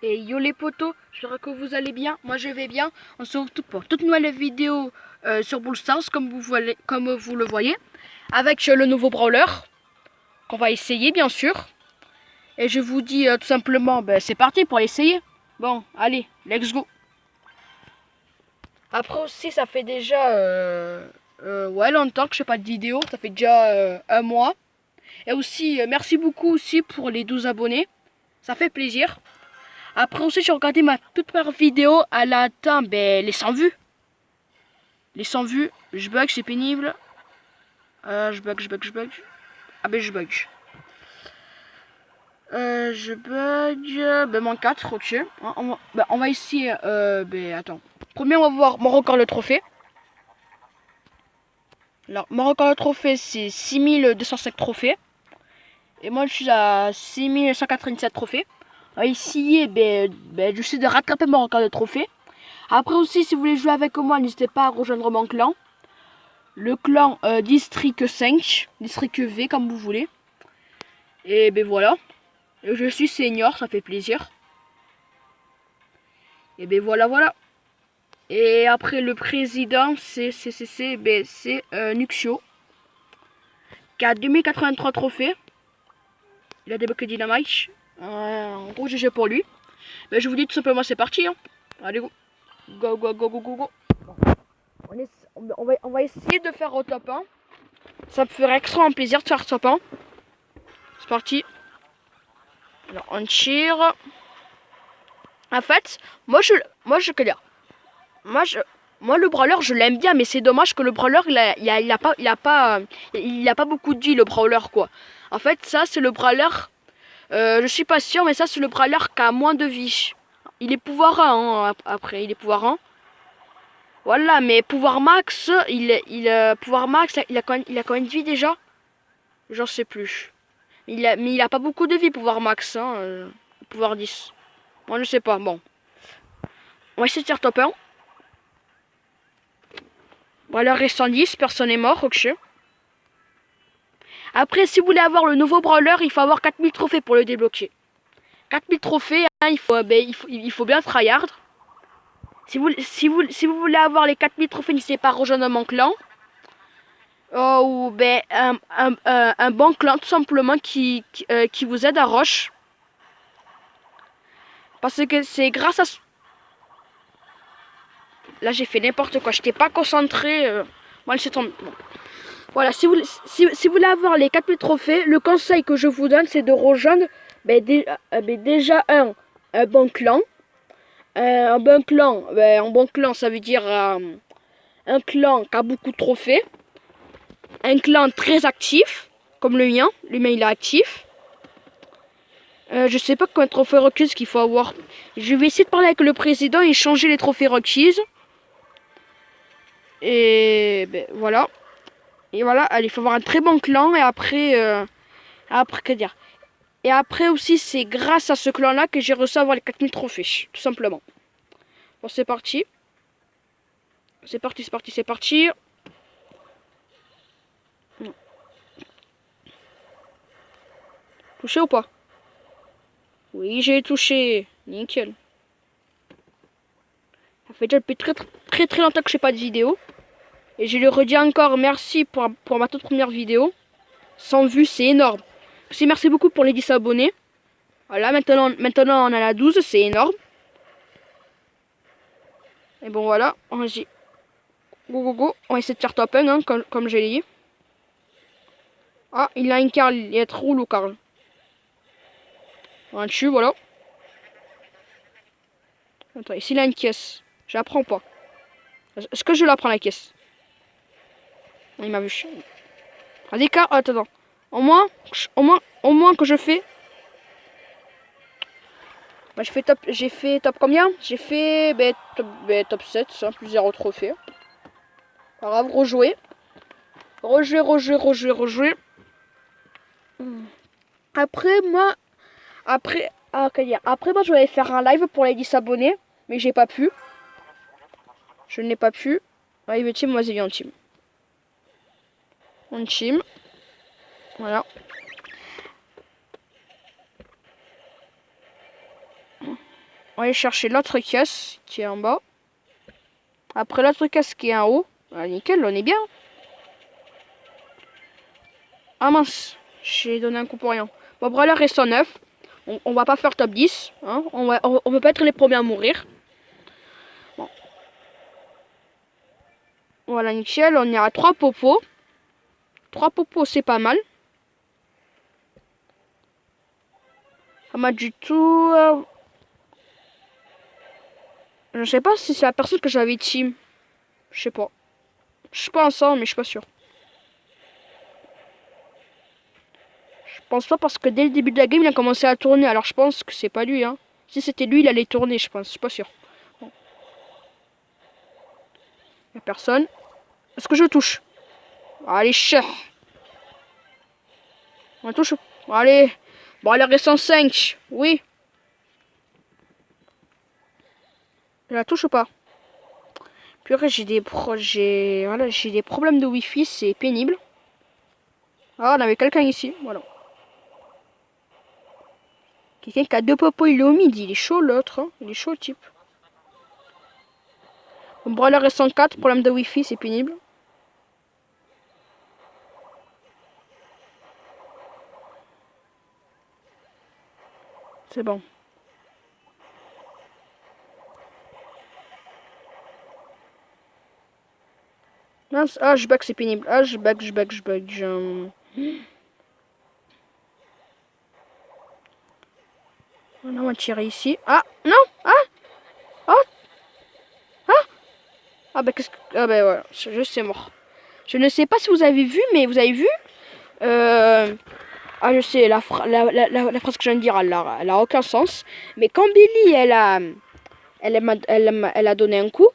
Et yo les potos, j'espère que vous allez bien. Moi je vais bien. On se retrouve pour toute nouvelle vidéo sur Brawl Stars comme vous le voyez. Avec le nouveau brawler qu'on va essayer bien sûr. Et je vous dis tout simplement, c'est parti pour essayer. Bon, allez, let's go. Après aussi ça fait déjà ouais, longtemps que je fais pas de vidéo. Ça fait déjà un mois. Et aussi merci beaucoup aussi pour les 12 abonnés. Ça fait plaisir. Après aussi, j'ai regardé ma toute première vidéo, elle a atteint les 100 vues. Les 100 vues, je bug, c'est pénible. Je bug. Ah ben je bug. Je bug, moins 4, ok. On va essayer, attends. Premier, on va voir mon record de trophée. Alors, mon record de trophée, c'est 6205 trophées. Et moi, je suis à 6197 trophées. On va essayer, j'essaie de rattraper mon record de trophée. Après aussi, si vous voulez jouer avec moi, n'hésitez pas à rejoindre mon clan. Le clan District 5, District V, comme vous voulez. Et ben voilà. Je suis senior, ça fait plaisir. Et ben voilà. Et après, le président, c'est Nuxio, qui a 2083 trophées. Il a débloqué Dynamite. En gros, GG pour lui. Ben, je vous dis tout simplement, c'est parti. Hein. Allez, go. Go. On va essayer de faire au top 1. Ça me ferait extrêmement plaisir de faire top 1. C'est parti. Alors, on tire. En fait, moi, le brawler, je l'aime bien, mais c'est dommage que le brawler, il a pas beaucoup de vie, le brawler, quoi. En fait, ça, c'est le brawler, je suis pas sûr, mais ça, c'est le brawler qui a moins de vie. Il est pouvoir 1, hein, après, il est pouvoir 1. Voilà, mais pouvoir max, pouvoir max, il a combien de vie déjà? J'en sais plus. Mais il a pas beaucoup de vie, pouvoir max, hein, pouvoir 10. Moi, je sais pas, bon. On va essayer de faire top 1. Voilà, reste 110, personne n'est mort, ok. Après, si vous voulez avoir le nouveau brawler, il faut avoir 4000 trophées pour le débloquer. 4000 trophées, hein, il faut bien tryhard. Si vous voulez avoir les 4000 trophées, n'hésitez pas à rejoindre mon clan. Ou un bon clan, tout simplement, qui vous aide à rush. Parce que c'est grâce à... Là, j'ai fait n'importe quoi, je n'étais pas concentré. Moi, c'est tombé. Bon. Voilà, si vous voulez avoir les 4000 trophées, le conseil que je vous donne, c'est de rejoindre déjà un bon clan. Un bon clan, ça veut dire un clan qui a beaucoup de trophées. Un clan très actif, comme le mien. Le mien, il est actif. Je sais pas combien de trophées requis qu'il faut avoir. Je vais essayer de parler avec le président et changer les trophées requis. Et voilà. Et voilà, allez, il faut avoir un très bon clan. Et après, que dire? Et après aussi, c'est grâce à ce clan-là que j'ai réussi à avoir les 4000 trophées, tout simplement. Bon, c'est parti. C'est parti. Touché ou pas? Oui, j'ai touché. Nickel. Ça fait déjà depuis très longtemps que je fais pas de vidéo. Et je le redis encore, merci pour ma toute première vidéo. 100 vues, c'est énorme. Aussi, merci beaucoup pour les 10 abonnés. Voilà, maintenant on a la 12, c'est énorme. Et bon, voilà, on dit go. On va essayer de faire top 1, hein, comme j'ai dit. Ah, il a une Carl, il est trop lourd, Carl. On va dessus, voilà. Attends, ici il a une caisse. Je la prends pas. Est-ce que je la prends la caisse? Il m'a vu. Vas-y, Carl, attends. Au moins que je fais. Bah, j'ai fait top combien? J'ai fait top 7, ça, plus 0 trophée. Pas grave, rejouer. Rejouer. Après, moi, après, moi, je vais faire un live pour les 10 abonnés, mais j'ai pas pu. Je n'ai pas pu. Allez, team, vas-y, viens en team. On team. Voilà. On va aller chercher l'autre caisse qui est en bas. Après l'autre caisse qui est en haut. Ah, nickel, on est bien. Ah mince, j'ai donné un coup pour rien. Bon, brawler reste en 9. On va pas faire top 10. Hein. On veut pas être les premiers à mourir. Bon. Voilà, nickel. On est à 3 popos. 3 popos, c'est pas mal. Pas mal du tout. Je sais pas si c'est la personne que j'avais team. Je sais pas. Je pense, hein, mais je suis pas sûr. Je pense pas parce que dès le début de la game, il a commencé à tourner. Alors je pense que c'est pas lui. Hein. Si c'était lui, il allait tourner, je pense. Je suis pas sûr. Bon. Y a personne. Est-ce que je touche? Allez, cher. On touche. Allez. Bon, elle reste en 5. Oui. Je la touche ou pas? Purée, j'ai des problèmes de wifi, c'est pénible. Ah, on avait quelqu'un ici, voilà. Quelqu'un qui a 2 popos, il est au mid, il est chaud l'autre, hein. Il est chaud le type. Mon brawler reste en 4, problème de wifi, c'est pénible. C'est bon. Mince, ah, je bug, c'est pénible. Ah, je bug. On va tirer ici. Ah, non. Ah, ah, ah. Ah, bah, qu'est-ce que... Ah, bah, voilà, je sais mort. Je ne sais pas si vous avez vu, mais vous avez vu Ah, je sais, la phrase que je viens de dire, elle a aucun sens. Mais quand Billy, elle a donné un coup,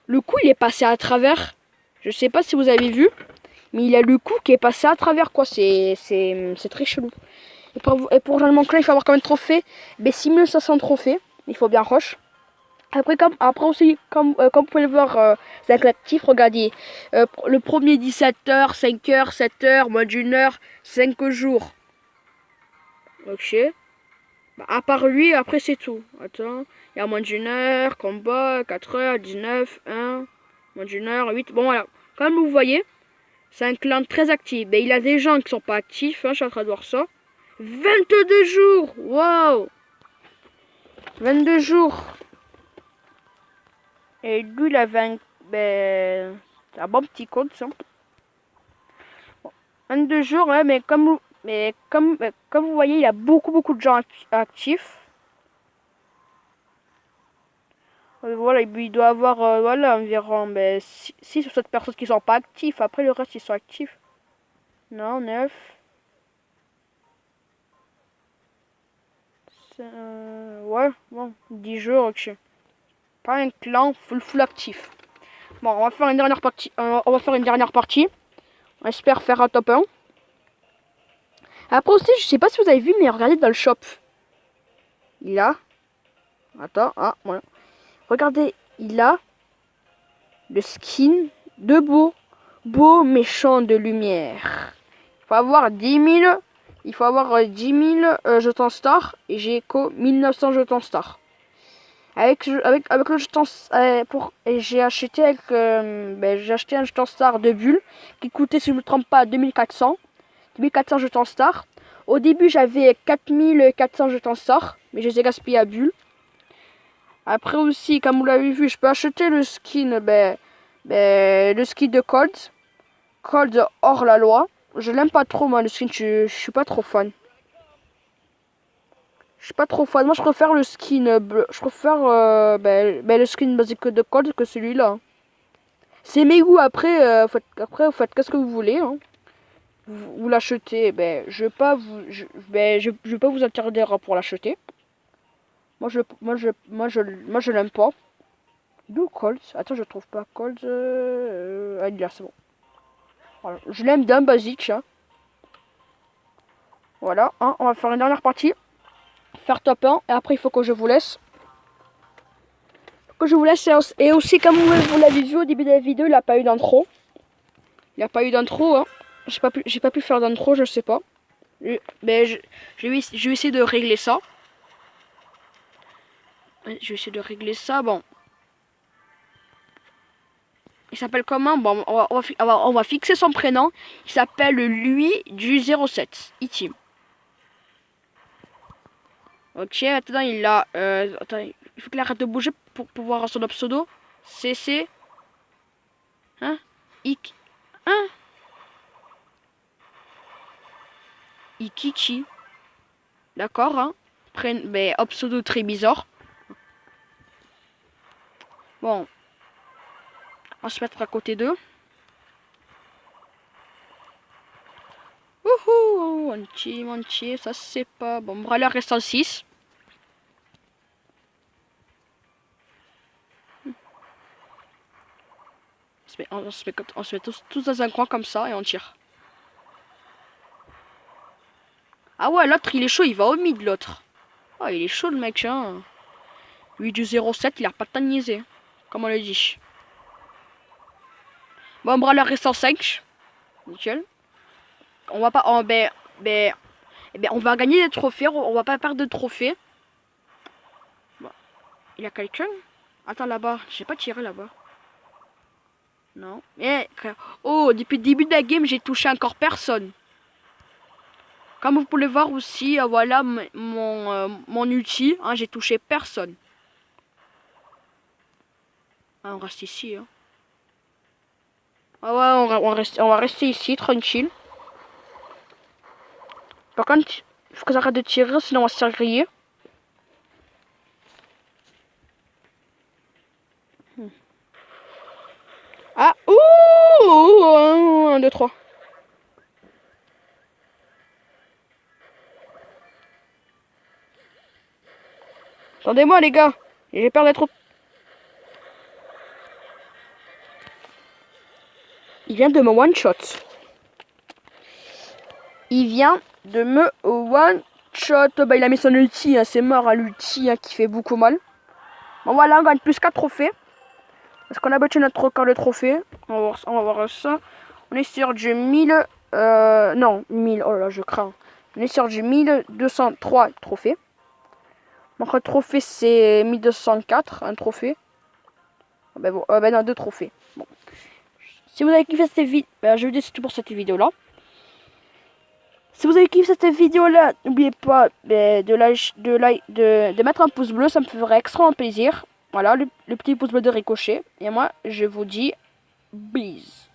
le coup, il est passé à travers. Je sais pas si vous avez vu, mais il a le coup qui est passé à travers, quoi. C'est très chelou. Et pour rejoindre mon clan, il faut avoir combien de trophées? Ben, 6500 trophées. Il faut bien rush. Après aussi, comme vous pouvez le voir, c'est un clan actif. Regardez, le premier 17h, 5h, 7h, moins d'une heure, 5 jours. Ok. Bah, à part lui, après c'est tout. Attends, il y a moins d'une heure, combat, 4h, 19, 1, moins d'une heure, 8. Bon voilà, comme vous voyez, c'est un clan très actif. Mais il y a des gens qui sont pas actifs, hein, je suis en train de voir ça. 22 jours, waouh, 22 jours. Et lui, il a 20... Ben, c'est un bon petit compte, ça. Bon, 22 jours, ouais, mais comme vous voyez, il y a beaucoup de gens actifs. Voilà, il doit avoir voilà, environ 6 ou 7 personnes qui sont pas actifs. Après, le reste, ils sont actifs. Non, 9. Ouais, bon, 10 jours, ok. Pas un clan full actif. Bon, on va faire une dernière partie. On espère faire un top 1. Après aussi, je sais pas si vous avez vu, mais regardez dans le shop. Il a... Attends, ah, voilà. Regardez, il a le skin de beau méchant de lumière. Il faut avoir 10 000. Il faut avoir 10 000 jetons star. Et j'ai éco 1900 jetons star. Avec le jeton j'ai acheté j'ai acheté un jeton star de bulle qui coûtait, si je ne me trompe pas, 2400 jetons star. Au début, j'avais 4400 jetons star, mais je les ai gaspillés à bulle. Après aussi, comme vous l'avez vu, je peux acheter le skin, le skin de Cold hors la loi. Je l'aime pas trop, moi, le skin, je suis pas trop fan. Je suis pas trop fan. Moi, je préfère le skin bleu. Je préfère le skin basique de Cold que celui-là. C'est mes goûts. Après, vous faites qu'est-ce que vous voulez. Hein. Vous l'achetez. Je vais pas vous, je vais pas vous interdire pour l'acheter. Moi, je l'aime pas. D'où Cold? Attends, je trouve pas Cold. Ah, il est là, c'est bon. Voilà. Je l'aime d'un basique. Hein. Voilà. Hein, on va faire une dernière partie. Faire top 1. Et après, il faut que je vous laisse. Et aussi, comme vous l'avez vu au début de la vidéo, il n'a pas eu d'intro. Il n'a pas eu d'intro. Hein. J'ai pas pu faire d'intro, je sais pas. Je vais essayer de régler ça. je vais essayer de régler ça. Bon. Il s'appelle comment? Bon, on va fixer son prénom. Il s'appelle lui du 07. E-Team. Ok, maintenant il a... attends, il faut qu'il arrête de bouger pour pouvoir son pseudo. CC. Hein? Ik. Hein? Ikichi. D'accord, hein? Mais pseudo très bizarre. Bon. On va se mettre à côté d'eux. Wouhou! Entier, ça c'est pas... Bon, Brawler reste en 6. On se met tous dans un coin comme ça et on tire. Ah ouais, l'autre il est chaud, il va au mid l'autre. Ah, il est chaud le mec, hein. Lui du 07, il a pas de temps de niaiser. Comme on le dit. Bon, Brawler reste en 5. Nickel. On va pas... on va gagner des trophées, on va pas perdre de trophées. Bon. Il y a quelqu'un? Attends, là-bas. J'ai pas tiré là-bas. Non. Oh, depuis le début de la game, j'ai touché encore personne. Comme vous pouvez voir aussi, voilà mon ulti. Hein, j'ai touché personne. Ah, on reste ici. Hein. Ah ouais, on va rester ici, tranquille. Par contre, il faut que j'arrête de tirer, sinon on va se faire griller. Ah, ouh, 1, 2, 3. Attendez-moi les gars, j'ai peur d'être... Il vient de me one-shot. Il vient de me one-shot. Bah il a mis son ulti, hein. C'est mort à l'ulti hein, qui fait beaucoup mal. Bon voilà, on gagne plus 4 trophées. Est-ce qu'on a battu notre record de trophées? On va voir ça. On est sur du 1000... non, 1000, oh là je crains. On est sur du 1203 trophées. Notre trophée c'est 1204, un trophée. Ben bon, non, 2 trophées. Bon. Si vous avez kiffé cette vidéo, je vous dis c'est tout pour cette vidéo là. Si vous avez kiffé cette vidéo là, n'oubliez pas de mettre un pouce bleu, ça me ferait extrêmement plaisir. Voilà, le petit pouce bleu de Ricochet. Et moi, je vous dis bis.